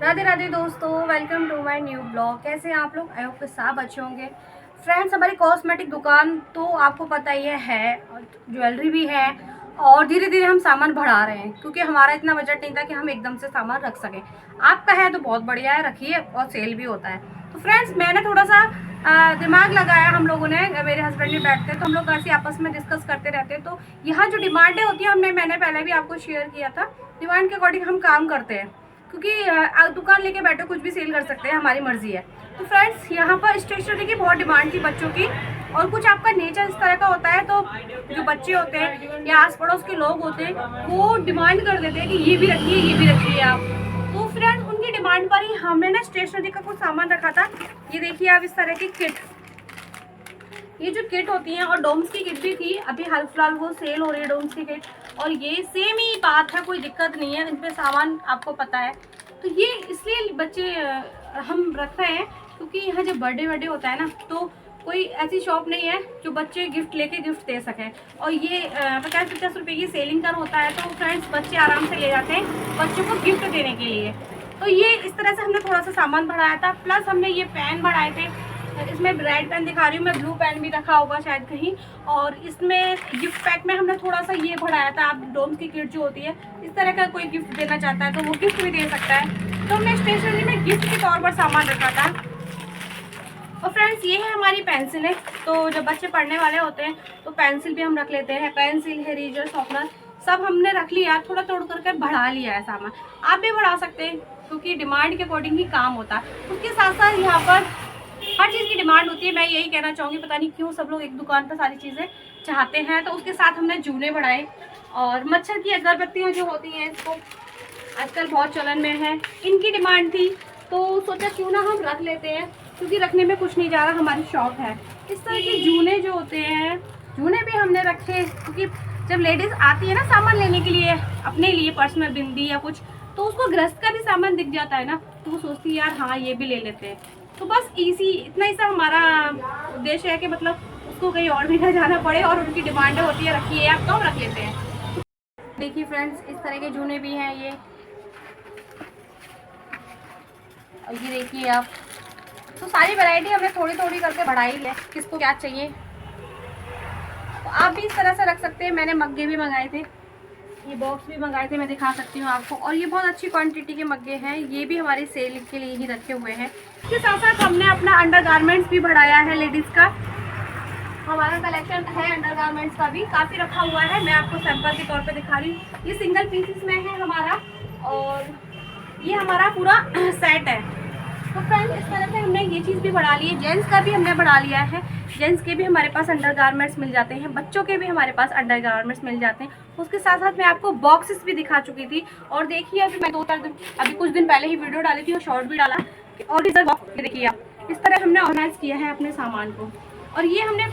राधे राधे दोस्तों, welcome to my new blog. कैसे हैं आप लोग? आई होप कि सब अच्छे होंगे। फ्रेंड्स, हमारी कॉस्मेटिक दुकान तो आपको पता ही है और ज्वेलरी भी है। और धीरे धीरे हम सामान बढ़ा रहे हैं क्योंकि हमारा इतना बजट नहीं था कि हम एकदम से सामान रख सकें। आपका है तो बहुत बढ़िया है, रखिए, और सेल भी होता है। तो फ्रेंड्स, मैंने थोड़ा सा दिमाग लगाया। हम लोगों ने, मेरे हस्बैंड भी बैठते तो हम लोग ऐसे आपस में डिस्कस करते रहते। तो यहाँ जो डिमांडें होती हैं, मैंने पहले भी आपको शेयर किया था, डिमांड के अकॉर्डिंग हम काम करते हैं क्योंकि दुकान लेके बैठो कुछ भी सेल कर सकते हैं, हमारी मर्जी है। तो फ्रेंड्स, यहाँ पर स्टेशनरी की बहुत डिमांड थी बच्चों की। और कुछ आपका नेचर इस तरह का होता है, तो जो बच्चे होते हैं या आस पड़ोस के लोग होते हैं वो डिमांड कर देते हैं कि ये भी रखिए, ये भी रखिए आप। तो फ्रेंड्स, उनकी डिमांड पर ही हमने ना स्टेशनरी का कुछ सामान रखा था। ये देखिए आप, इस तरह की किट, ये जो किट होती है, और डोम्स की किट भी थी। अभी हाल फिलहाल वो सेल हो रही है डोम्स की किट, और ये सेम ही बात है, कोई दिक्कत नहीं है, इन पे सामान आपको पता है। तो ये इसलिए बच्चे हम रख रहे हैं क्योंकि यहाँ जब बर्थडे होता है ना, तो कोई ऐसी शॉप नहीं है जो बच्चे गिफ्ट लेके गिफ्ट दे सकें। और ये 50-50 रुपये की सेलिंग कर होता है, तो फ्रेंड्स बच्चे आराम से ले जाते हैं बच्चों को गिफ्ट देने के लिए। तो ये इस तरह से हमने थोड़ा सा सामान बढ़ाया था। प्लस हमने ये पेन बढ़ाए थे। इसमें रेड पेन दिखा रही हूँ मैं, ब्लू पेन भी रखा होगा शायद कहीं। और इसमें गिफ्ट पैक में हमने थोड़ा सा ये बढ़ाया था। आप डोम्स की किट जो होती है, इस तरह का कोई गिफ्ट देना चाहता है तो वो गिफ्ट भी दे सकता है। तो हमने स्टेशनरी में गिफ्ट के तौर पर सामान रखा था। और फ्रेंड्स, ये है हमारी पेंसिलें। तो जब बच्चे पढ़ने वाले होते हैं तो पेंसिल भी हम रख लेते हैं। पेंसिल, इरेजर, शॉर्पनर सब हमने रख लिया, थोड़ा तोड़ करके बढ़ा लिया है सामान। आप भी बढ़ा सकते हैं क्योंकि डिमांड के अकॉर्डिंग ही काम होता है। उसके साथ साथ यहाँ पर हर चीज़ की डिमांड होती है। मैं यही कहना चाहूँगी, पता नहीं क्यों सब लोग एक दुकान पर सारी चीज़ें चाहते हैं। तो उसके साथ हमने जूने बढ़ाए। और मच्छर की अगरबत्तियाँ जो होती हैं, इसको आजकल बहुत चलन में है, इनकी डिमांड थी। तो सोचा क्यों ना हम रख लेते हैं, क्योंकि रखने में कुछ नहीं जा रहा, हमारी शॉप है। इस तरह के जूने जो होते हैं, जूने भी हमने रखे क्योंकि जब लेडीज़ आती है ना सामान लेने के लिए, अपने लिए पर्सनल बिंदी या कुछ, तो उसको गृहस्थ का भी सामान दिख जाता है ना, तो वो सोचती है यार हाँ ये भी ले लेते हैं। तो बस इतना ही सा हमारा उद्देश्य है कि मतलब उसको कहीं और भी ना जाना पड़े, और उनकी डिमांडें होती है रखिए आप, तो हम रख लेते हैं। देखिए फ्रेंड्स, इस तरह के जूने भी हैं ये, और ये देखिए आप। तो सारी वैरायटी हमने थोड़ी थोड़ी करके बढ़ाई है, किसको क्या चाहिए। तो आप भी इस तरह से रख सकते हैं। मैंने मग्गे भी मंगाए थे, ये बॉक्स भी मंगाए थे, मैं दिखा सकती हूँ आपको। और ये बहुत अच्छी क्वांटिटी के मग्गे हैं, ये भी हमारी सेल के लिए ही रखे हुए हैं। इसके साथ साथ हमने अपना अंडरगारमेंट्स भी बढ़ाया है। लेडीज़ का हमारा कलेक्शन है अंडरगारमेंट्स का भी, काफ़ी रखा हुआ है। मैं आपको सैंपल के तौर पे दिखा रही हूँ। ये सिंगल पीसेस में है हमारा, और ये हमारा पूरा सेट है। तो फ्रेंड्स, इस तरह से हमने ये चीज़ भी बढ़ा ली है। जेंट्स का भी हमने बढ़ा लिया है। जेंट्स के भी हमारे पास अंडरगारमेंट्स मिल जाते हैं, बच्चों के भी हमारे पास अंडरगारमेंट्स मिल जाते हैं। उसके साथ साथ मैं आपको बॉक्सेस भी दिखा चुकी थी। और देखिए, अभी मैं अभी कुछ दिन पहले ही वीडियो डाली थी और शॉर्ट भी डाला। और इधर बॉक्स देखिए आप, इस तरह हमने ऑर्गेनाइज किया है अपने सामान को। और ये हमने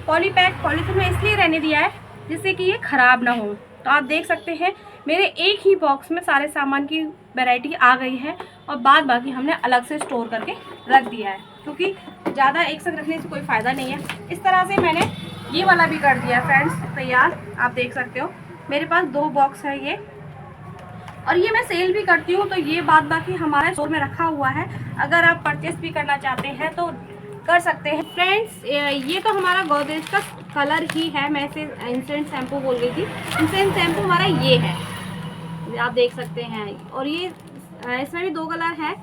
पॉलीथीन में इसलिए रहने दिया है जिससे कि ये ख़राब ना हो। तो आप देख सकते हैं मेरे एक ही बॉक्स में सारे सामान की वैरायटी आ गई है, और बाद बाकी हमने अलग से स्टोर करके रख दिया है क्योंकि ज़्यादा एक साथ रखने से कोई फ़ायदा नहीं है। इस तरह से मैंने ये वाला भी कर दिया फ्रेंड्स तैयार। आप देख सकते हो मेरे पास 2 बॉक्स है ये, और ये मैं सेल भी करती हूँ। तो ये बाद बाकी हमारे स्टोर में रखा हुआ है, अगर आप परचेस भी करना चाहते हैं तो कर सकते हैं। फ्रेंड्स, ये तो हमारा गोदरेज का कलर ही है, मैं इसे इंसेंट शैम्पू बोल गई थी। इंसेंट शैम्पू हमारा ये है, आप देख सकते हैं। और ये इसमें भी 2 कलर है,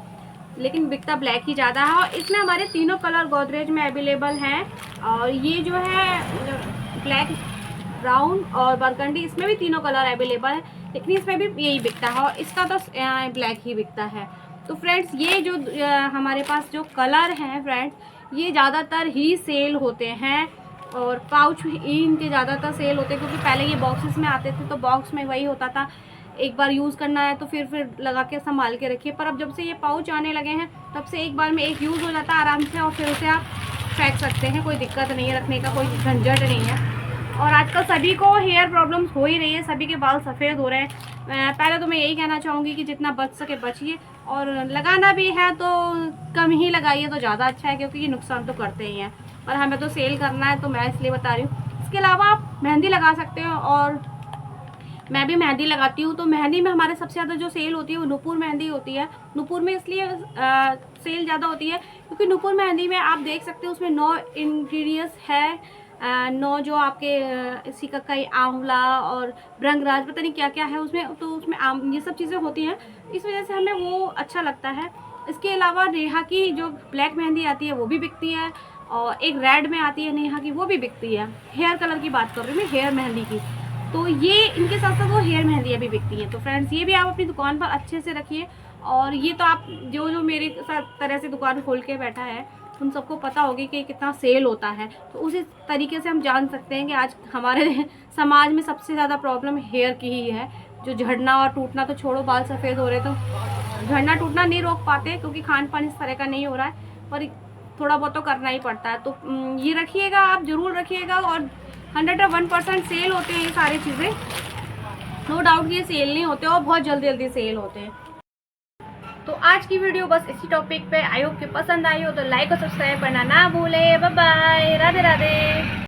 लेकिन बिकता ब्लैक ही ज़्यादा है। और इसमें हमारे तीनों कलर गोदरेज में अवेलेबल हैं। और ये जो है ब्लैक, ब्राउन और बरगंडी, इसमें भी तीनों कलर अवेलेबल है, लेकिन इसमें भी यही बिकता है, और इसका तो ब्लैक ही बिकता है। तो फ्रेंड्स, ये जो हमारे पास जो कलर हैं फ्रेंड्स, ये ज़्यादातर ही सेल होते हैं। और पाउच इनके ज़्यादातर सेल होते हैं क्योंकि पहले ये बॉक्सेस में आते थे, तो बॉक्स में वही होता था, एक बार यूज़ करना है तो फिर लगा के संभाल के रखिए। पर अब जब से ये पाउच आने लगे हैं, तब से एक बार में एक यूज़ हो जाता है आराम से, और फिर उसे आप फेंक सकते हैं, कोई दिक्कत नहीं है, रखने का कोई झंझट नहीं है। और आजकल सभी को हेयर प्रॉब्लम्स हो ही रही है, सभी के बाल सफ़ेद हो रहे हैं। पहले तो मैं यही कहना चाहूँगी कि जितना बच सके बचिए, और लगाना भी है तो कम ही लगाइए तो ज़्यादा अच्छा है, क्योंकि ये नुकसान तो करते ही हैं। और हमें तो सेल करना है, तो मैं इसलिए बता रही हूँ। इसके अलावा आप मेहंदी लगा सकते हो, और मैं भी मेहंदी लगाती हूँ, तो मेहंदी में हमारे सबसे ज़्यादा जो सेल होती है वो नूपुर मेहंदी होती है। नूपुर में इसलिए सेल ज़्यादा होती है क्योंकि नूपुर मेहंदी में आप देख सकते हो उसमें 9 इंग्रेडिएंट्स है, 9 जो आपके सिकाकाई, आंवला और भृंगराज, पता नहीं क्या क्या है उसमें, तो उसमें आम ये सब चीज़ें होती हैं, इस वजह से हमें वो अच्छा लगता है। इसके अलावा नेहा की जो ब्लैक मेहंदी आती है वो भी बिकती है, और एक रेड में आती है नेहा की, वो भी बिकती है। हेयर कलर की बात कर रही हूँ मैं, हेयर मेहंदी की। तो ये इनके साथ साथ वो हेयर मेहंदियाँ भी बिकती हैं। तो फ्रेंड्स, ये भी आप अपनी दुकान पर अच्छे से रखिए। और ये तो आप जो जो मेरे साथ तरह से दुकान खोल के बैठा है उन सबको पता होगी कि कितना सेल होता है। तो उसी तरीके से हम जान सकते हैं कि आज हमारे समाज में सबसे ज़्यादा प्रॉब्लम हेयर की ही है। जो झड़ना और टूटना तो छोड़ो, बाल सफ़ेद हो रहे, तो झड़ना टूटना नहीं रोक पाते क्योंकि खान पान इस तरह का नहीं हो रहा है, पर थोड़ा बहुत तो करना ही पड़ता है। तो ये रखिएगा, आप ज़रूर रखिएगा। और 101% सेल होते हैं ये सारी चीज़ें, नो डाउट ये सेल नहीं होते और बहुत जल्दी जल्दी सेल होते हैं। तो आज की वीडियो बस इसी टॉपिक पे, आई होप कि पसंद आई हो तो लाइक और सब्सक्राइब करना ना भूलें। Bye bye, Radhe Radhe.